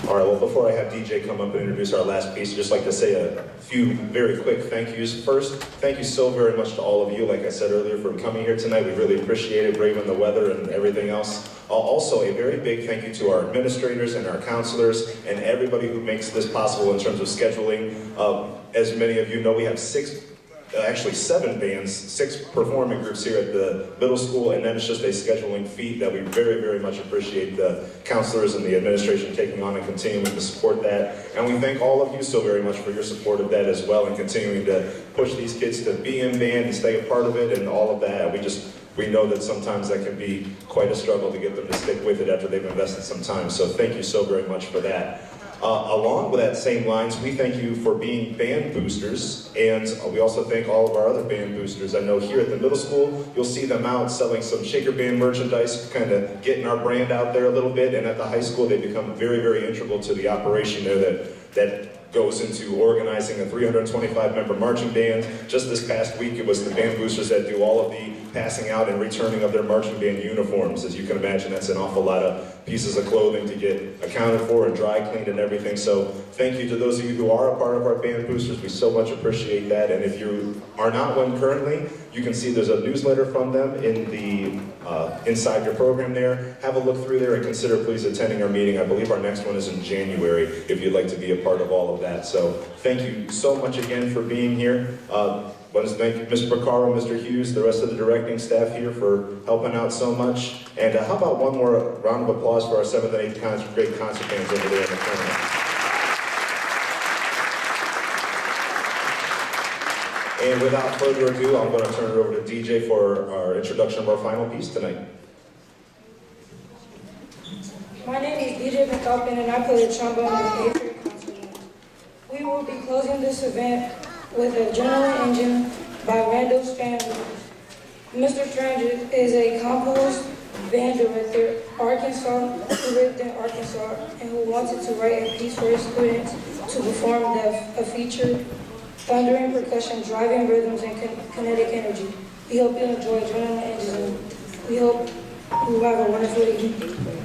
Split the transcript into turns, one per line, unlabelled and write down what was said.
All right, well, before I have DJ come up and introduce our last piece, I'd just like to say a few very quick thank yous. First, thank you so very much to all of you, like I said earlier, for coming here tonight. We really appreciate it, braving the weather and everything else. Also, a very big thank you to our administrators and our counselors and everybody who makes this possible in terms of scheduling. As many of you know, we have actually 7 bands, 6 performing groups here at the middle school, and then it's just a scheduling feat that we very, very much appreciate the counselors and the administration taking on and continuing to support that. And we thank all of you so very much for your support of that as well, and continuing to push these kids to be in band and stay a part of it and all of that. We know that sometimes that can be quite a struggle to get them to stick with it after they've invested some time. So thank you so very much for that. Along with that same lines, we thank you for being band boosters, and we also thank all of our other band boosters. I know here at the middle school, you'll see them out selling some Shaker Band merchandise, kind of getting our brand out there a little bit, and at the high school, they become very, very integral to the operation there that goes into organizing a 325-member marching band. Just this past week, it was the band boosters that do all of the passing out and returning of their marching band uniforms. As you can imagine, that's an awful lot of pieces of clothing to get accounted for and dry cleaned and everything. So thank you to those of you who are a part of our band boosters. We so much appreciate that. And if you are not one currently, you can see there's a newsletter from them in the inside your program there. Have a look through there and consider please attending our meeting. I believe our next one is in January if you'd like to be a part of all of that. So thank you so much again for being here. I want to thank Mr. Bacaro, Mr. Hughes, the rest of the directing staff here for helping out so much. And how about one more round of applause for our 7th and 8th grade concert bands over there in the corner. And without further ado, I'm going to turn it over to DJ for our introduction of our final piece tonight.
My name is DJ McAlpin and I play the trombone in the 8th grade concert band. We will be closing this event with Adrenaline Engine by Randall Strand. Mr. Strand is a composed band director, Arkansas, who lived in Arkansas and who wanted to write a piece for his students to perform a feature, thundering percussion, driving rhythms, and kinetic energy. We hope you enjoy Adrenaline Engine. We hope you have a wonderful evening.